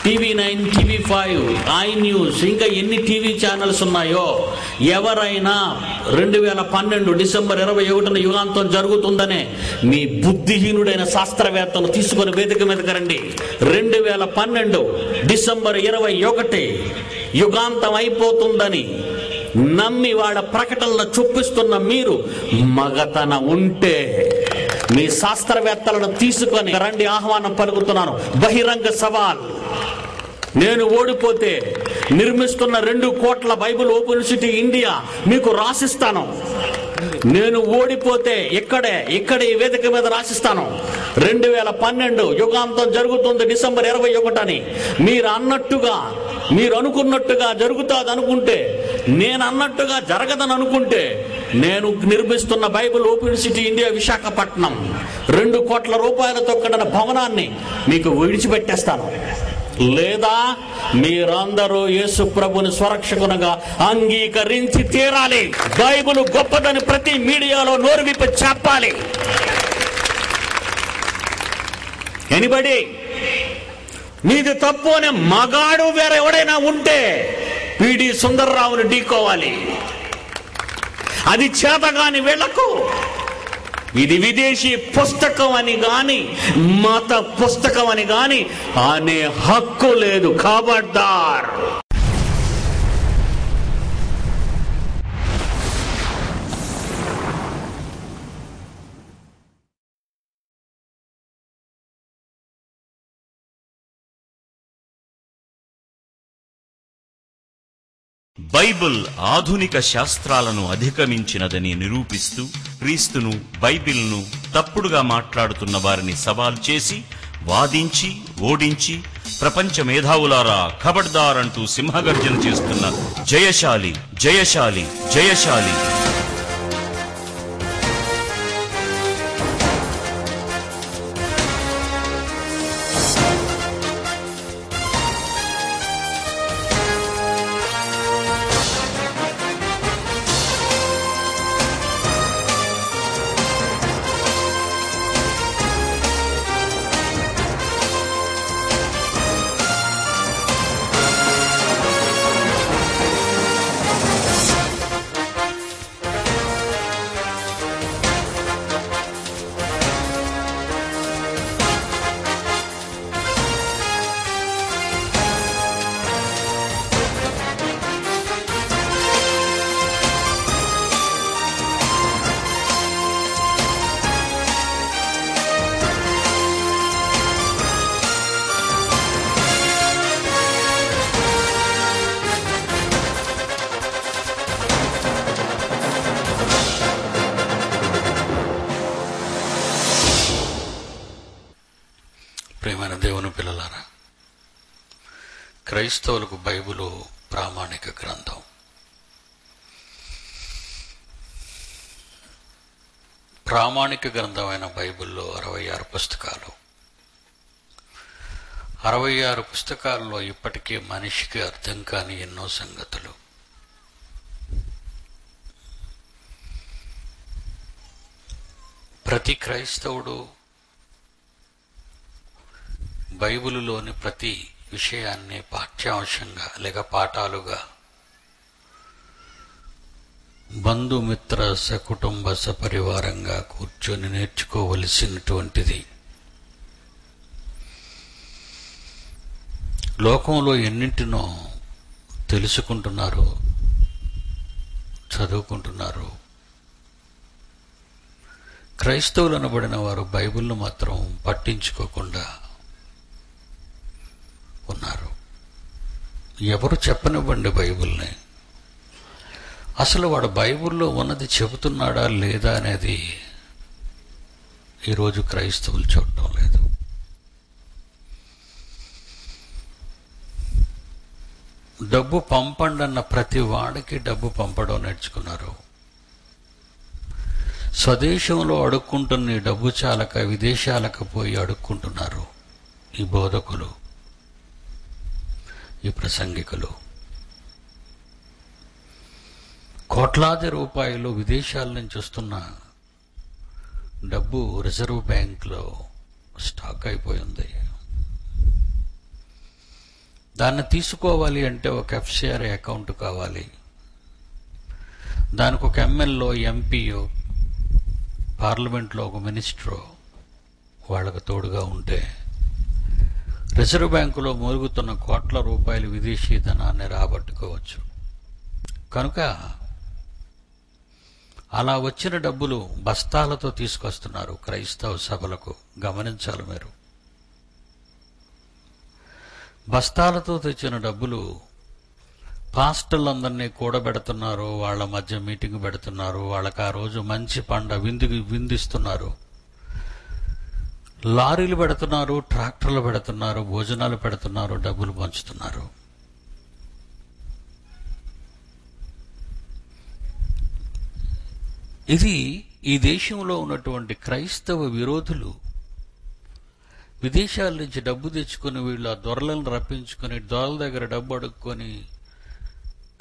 TV9, TV5, iNews, ఇంకా ఎన్ని TV channels ఉన్నాయో ఎవరైనా 2012 డిసెంబర్ 21న యుగాంతం జరుగుతుందనే మీ బుద్ధిహీనుడైన శాస్త్రవేత్తను తీసుకొని వేదిక మీదకి రండి. 2012 డిసెంబర్ 21 యుగాంతం అయిపోతుందని నమ్మి వాళ్ళ ప్రకటనలు చూపిస్తున్న మీరు మగతన ఉంటే మీ శాస్త్రవేత్తలను తీసుకొని రండి. ఆహ్వానం పలుకుతున్నాను. బహిరంగ సవాల్. నేను ఓడిపోతే నిర్మిస్తున్న 2 కోట్ల బైబిల్ ఓపెన్ సిటీ ఇండియా మీకు రాసిస్తాను. నేను ఓడిపోతే ఇక్కడే ఈ వేదిక మీద రాసిస్తాను. 2012 యుగాంతం జరుగుతుంది డిసెంబర్ 21 అని మీరు అన్నట్టుగా, మీరు అనుకున్నట్టుగా జరుగుతుంది అనుకుంటే, నేను అన్నట్టుగా జరగదని అనుకుంటే, నేను నిర్మిస్తున్న Bible open city India Visakhapatnam 2 కోట్ల రూపాయలతో కట్టిన భవనాన్ని మీకు విడిచిపెట్టేస్తాను. లేదా మీరందరూ యేసు ప్రభుని స్వరక్షకునిగా అంగీకరించి తీరాలి. బైబిల్ గొప్పదని ప్రతి మీడియాలో నోరు విప్పి చెప్పాలి. ఎనిబడి నీది తప్పు అనే మగాడు వేరెవడైనా ఉంటే పిడి సుందర్రావుని ఢీకోవాలి. అది చేతగాని వీళ్లకు ఇది విదేశీ పుస్తకం అని గాని మత పుస్తకం అని గాని అనే హక్కు లేదు. ఖబర్దార్. బైబిల్ ఆధునిక శాస్త్రాలను అధిగమించినదని నిరూపిస్తూ క్రీస్తును, బైబిల్ను తప్పుడుగా మాట్లాడుతున్న వారిని సవాల్ చేసి, వాదించి, ఓడించి, ప్రపంచ మేధావులారా ఖబర్దార్ అంటూ సింహగర్జన చేస్తున్న జయశాలి, జయశాలి, జయశాలి. ప్రియమైన దేవుని పిల్లలారా, క్రైస్తవులకు బైబిలు ప్రామాణిక గ్రంథం. ప్రామాణిక గ్రంథమైన బైబిల్లో 66 పుస్తకాలు. 66 పుస్తకాల్లో ఇప్పటికే మనిషికి అర్థం కాని ఎన్నో సంగతులు. ప్రతి క్రైస్తవుడు బైబిలులోని ప్రతి విషయాన్ని పాఠ్యాంశంగా లేక పాఠాలుగా బంధుమిత్ర సకుటుంబ సపరివారంగా కూర్చొని నేర్చుకోవలసినటువంటిది. లోకంలో ఎన్నింటినో తెలుసుకుంటున్నారు, చదువుకుంటున్నారు. క్రైస్తవులు అనబడిన వారు బైబిల్ను మాత్రం పట్టించుకోకుండా ఉన్నారు. ఎవరు చెప్పనివ్వండి బైబిల్ని. అసలు వాడు బైబిల్లో ఉన్నది చెబుతున్నాడా లేదా అనేది ఈరోజు క్రైస్తవులు చూడటం లేదు. డబ్బు పంపండి అన్న ప్రతి వాడికి డబ్బు పంపడం నేర్చుకున్నారు. స్వదేశంలో అడుక్కుంటున్న ఈ డబ్బు చాలక విదేశాలకు పోయి అడుక్కుంటున్నారు ఈ బోధకులు, ఈ ప్రసంగికులు. కోట్లాది రూపాయలు విదేశాల నుంచి వస్తున్న డబ్బు రిజర్వ్ బ్యాంక్లో స్టాక్ అయిపోయింది. దాన్ని తీసుకోవాలి అంటే ఒక ఎఫ్సిఆర్ఏ అకౌంట్ కావాలి. దానికి ఒక ఎమ్మెల్యే, ఎంపీయో, పార్లమెంట్లో ఒక మినిస్టరో వాళ్ళకు తోడుగా ఉంటే రిజర్వ్ బ్యాంకులో మూలుగుతున్న కోట్ల రూపాయల విదేశీ ధనాన్ని రాబట్టుకోవచ్చు. కనుక అలా వచ్చిన డబ్బులు బస్తాలతో తీసుకొస్తున్నారు క్రైస్తవ సభలకు. గమనించాలి మీరు. బస్తాలతో తెచ్చిన డబ్బులు పాస్టర్లందరినీ కూడబెడుతున్నారు, వాళ్ళ మధ్య మీటింగ్ పెడుతున్నారు, వాళ్ళకి ఆ రోజు మంచి విందిస్తున్నారు, లారీలు పెడుతున్నారు, ట్రాక్టర్లు పెడుతున్నారు, భోజనాలు పెడుతున్నారు, డబ్బులు పంచుతున్నారు. ఇది ఈ దేశంలో ఉన్నటువంటి క్రైస్తవ విరోధులు విదేశాల నుంచి డబ్బు తెచ్చుకుని వీళ్ళు ఆ దొరలను రప్పించుకుని దొరల దగ్గర డబ్బు అడుక్కొని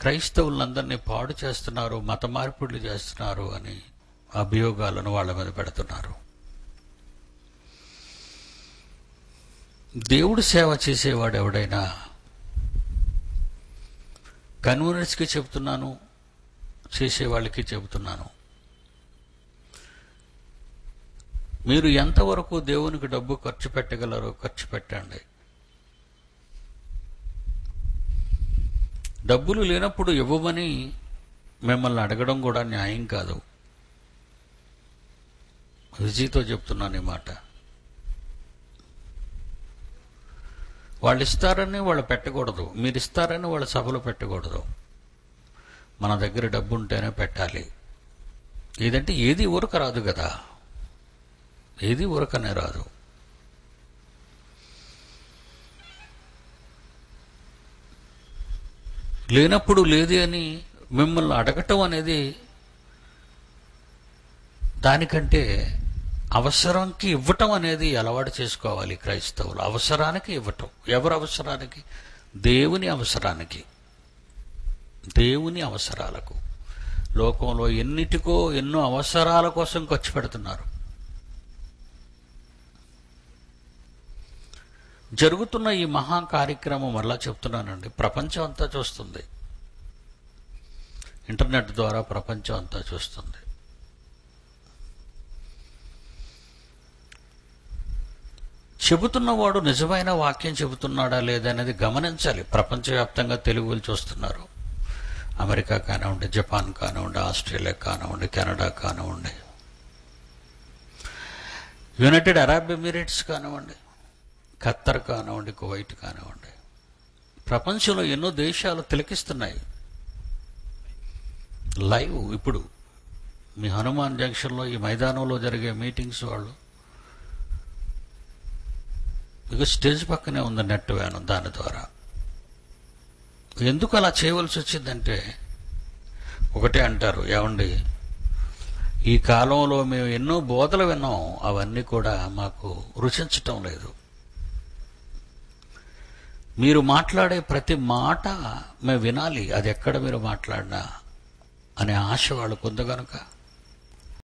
క్రైస్తవులందరినీ పాడు చేస్తున్నారు, మత మార్పిడులు చేస్తున్నారు అని అభియోగాలను వాళ్ళ మీద పెడుతున్నారు. దేవుడు సేవ చేసేవాడు ఎవడైనా, కన్వీనర్స్కి చెబుతున్నాను, చేసేవాళ్ళకి చెబుతున్నాను, మీరు ఎంతవరకు దేవునికి డబ్బు ఖర్చు పెట్టగలరో ఖర్చు పెట్టండి. డబ్బులు లేనప్పుడు ఇవ్వమని మిమ్మల్ని అడగడం కూడా న్యాయం కాదు. విజయ్తో చెప్తున్నాను ఈ మాట. వాళ్ళు ఇస్తారని వాళ్ళు పెట్టకూడదు, మీరు ఇస్తారని వాళ్ళ సభలో పెట్టకూడదు. మన దగ్గర డబ్బు ఉంటేనే పెట్టాలి. ఏదంటే ఏది ఊరక రాదు కదా, ఏది ఊరకనే రాదు. లేనప్పుడు లేదే అని మిమ్మల్ని అడగటం అనేది, దానికంటే అవసరానికి ఇవ్వటం అనేది అలవాటు చేసుకోవాలి క్రైస్తవులు. అవసరానికి ఇవ్వటం. ఎవరి అవసరానికి? దేవుని అవసరానికి, దేవుని అవసరాలకు. లోకంలో ఎన్నో అవసరాల కోసం ఖర్చు పెడుతున్నారు. జరుగుతున్న ఈ మహా కార్యక్రమం మళ్ళా చెప్తున్నానండి, ప్రపంచం అంతా చూస్తుంది. ఇంటర్నెట్ ద్వారా ప్రపంచం అంతా చూస్తుంది. చెబుతున్నవాడు నిజమైన వాక్యం చెబుతున్నాడా లేదనేది గమనించాలి. ప్రపంచవ్యాప్తంగా తెలుగులు చూస్తున్నారు. అమెరికా కానివ్వండి, జపాన్ కానివ్వండి, ఆస్ట్రేలియా కానివ్వండి, కెనడా కానివ్వండి, యునైటెడ్ అరబ్ ఎమిరేట్స్ కానివ్వండి, ఖత్తర్ కానివ్వండి, కువైట్ కానివ్వండి, ప్రపంచంలో ఎన్నో దేశాలు తిలకిస్తున్నాయి. లైవ్ ఇప్పుడు మీ హనుమాన్ జంక్షన్లో ఈ మైదానంలో జరిగే మీటింగ్స్ వాళ్ళు ఇక స్టేజ్ పక్కనే ఉంది నెట్ వ్యాన్. దాని ద్వారా ఎందుకు అలా చేయవలసి వచ్చిందంటే ఒకటే అంటారు, ఏమండి ఈ కాలంలో మేము ఎన్నో బోధలు విన్నాం, అవన్నీ కూడా మాకు రుచించటం లేదు. మీరు మాట్లాడే ప్రతి మాట మేము వినాలి, అది ఎక్కడ మీరు మాట్లాడినా అనే ఆశ వాళ్ళకు ఉంది కనుక